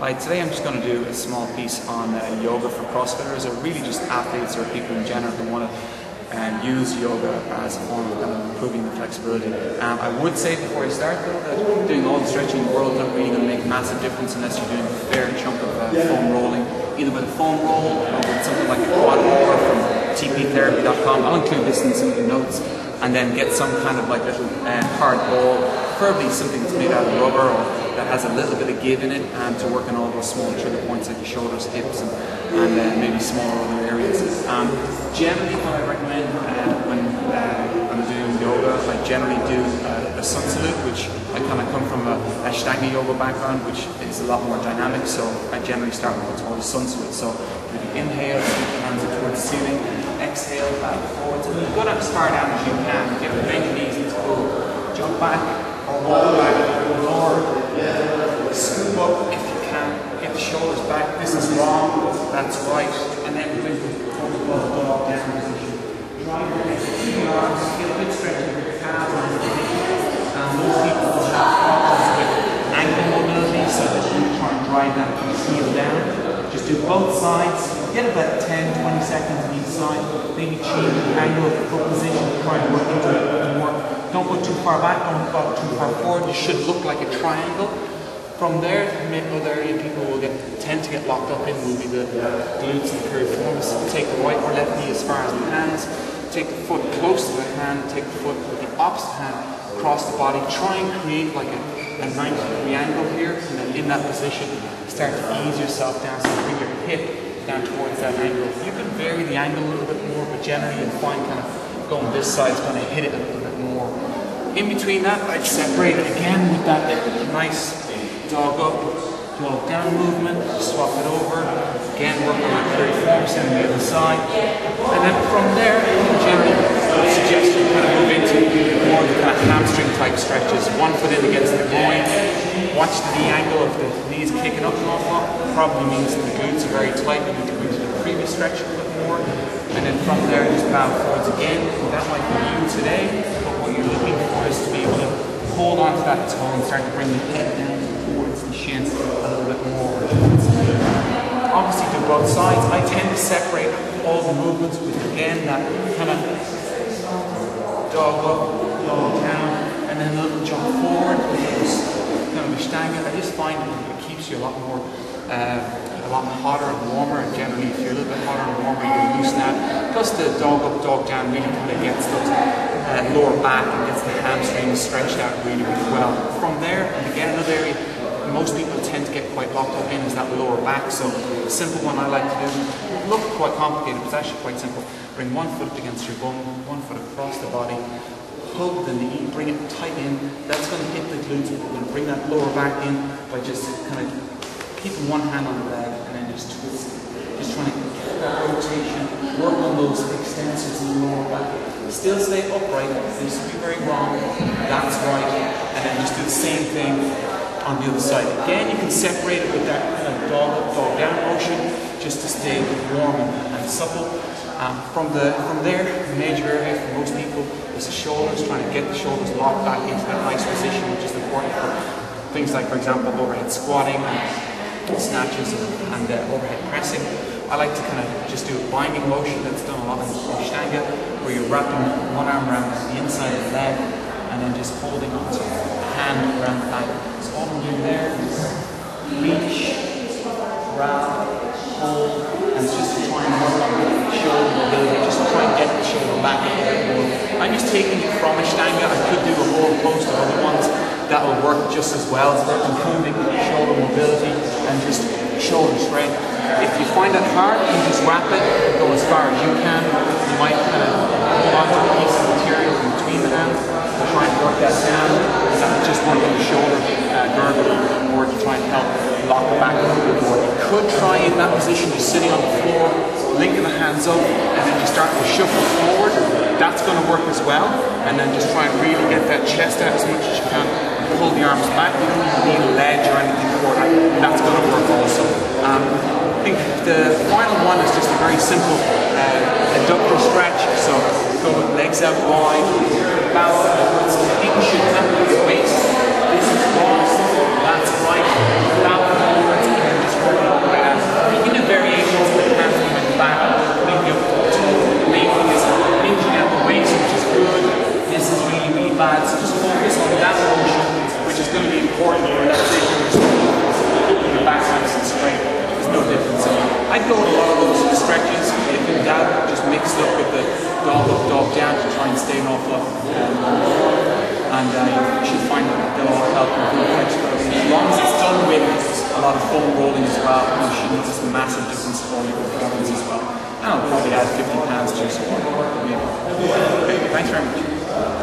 Today I'm just going to do a small piece on yoga for crossfitters, or really just athletes or people in general who want to use yoga as a form of kind of improving the flexibility. I would say before I start though that doing all the stretching in the world is not really going to make a massive difference unless you're doing a fair chunk of foam rolling, either with a foam roll or with something like a quad roller from tptherapy.com. I'll include this in some of the notes. And then get some kind of like little hard ball, preferably something that's made out of rubber or that has a little bit of give in it, to work on all those small trigger points like your shoulders, hips, and maybe smaller other areas. Generally, what I recommend when I'm doing yoga, I generally do a sun salute, which I kind of come from a ashtanga yoga background, which is a lot more dynamic. So I generally start with what's called a sun salute. So if you inhale, sweep your hands up towards the ceiling. Exhale, back forwards, and go down as far down as you can. If you have to bend your knees, it's cool. Jump back or roll back, lower, scoop up if you can. Get the shoulders back. This is wrong, that's right. And then bring the dog down position. Drive your legs through your arms, get a good stretch of your calves and your hips. Most people will have problems with ankle mobility, so that you try and drive that heel down. Just do both sides, get about 10-20 seconds on each side, maybe change the angle of the foot position, try and work into it a bit more. Don't go too far back, don't go too far forward, you should look like a triangle. From there, the other area people will tend to get locked up in will be the glutes and piriformis. Take the right or left knee as far as the hands, take the foot close to the hand, take the foot with the opposite hand across the body, try and create like a 90-degree angle here, and then in that position, start to ease yourself down, so bring your hip down towards that angle. You can vary the angle a little bit more, but generally you'll find kind of going this side is going to hit it a little bit more. In between that, I'd separate it again with that nice dog up, dog down movement, swap it over, again work on that piriformis on the other side, and then from there, generally I suggest you kind of move into more of the kind of hamstring type stretches. One foot in against the groin, watch the knee angle. If the knee's kicking up an awful lot, probably means the glutes are very tight. You need to go into the previous stretch a bit more, and then from there just bow forwards again. That might be you today, but what you're looking for is to be able to hold on to that toe and start to bring the head down towards the shins a little bit more. Obviously do both sides. I tend to separate all the movements with, again, that kind of dog up, dog down, and then a little jump forward with those kind of ashtanga. I just find it keeps you a lot hotter and warmer, and generally if you're a little bit hotter and warmer you can loosen that. Plus the dog up, dog down really kind of gets those lower back and gets the hamstrings stretched out really, really well. From there, and again another area most people tend to get quite locked up in is that lower back. So a simple one I like to do, look quite complicated, but it's actually quite simple. Bring one foot up against your bum, one foot across the body, hug the knee, bring it tight in. That's going to hit the glutes. We're going to bring that lower back in by just kind of keeping one hand on the leg and then just twist. Just trying to get that rotation, work on those extensors in the lower back. Still stay upright. This would be very wrong. That's right. And then just do the same thing on the other side. Again, you can separate it with that kind of dog up, dog down motion, just to stay warm and supple. From there, the major area for most people is the shoulders, trying to get the shoulders locked back into that nice position, which is important for things like, for example, overhead squatting, snatches, and overhead pressing. I like to kind of just do a binding motion that's done a lot in ashtanga, where you're wrapping one arm around the inside of the leg, and then just holding onto a hand around the leg. So all I'm doing there is reach, grab, hold, and it's just to try and work on the shoulder mobility, just to try and get the shoulder back a little bit more. I'm just taking it from ashtanga. I could do a whole host of other ones that will work just as well. So they're improving shoulder mobility and just shoulder strength. If you find that hard, you can just wrap it and go as far as you can. You might kind of hold on to a piece of material in between the hands to try and work that down. And just work on the shoulder girdle a little more to try and help lock it back a little bit more. You could try in that position, just sitting on the floor, linking the hands up, and then you start to shuffle forward. That's going to work as well. And then just try and really get that chest out as much as you can. Pull the arms back. You don't even need a ledge or anything for that. That's going to work also. I think the final one is just a very simple adductor stretch. So go with legs out wide, bow forwards, things should happen with your waist. This is long, that's right, bow forwards, and lads just focus on that motion, which is going to be important for that keeping your back nice and straight. There's no difference. So I'd go with a lot of those stretches. If in doubt, just mix it up with the dog up, dog down to try and stay an awful lot. And you should find that they'll all help improve flexibility. As long as it's done with a lot of foam rolling as well, you should notice a massive difference for your performance as well. And I'll probably add 50 pounds to your squat. Okay, thanks very much.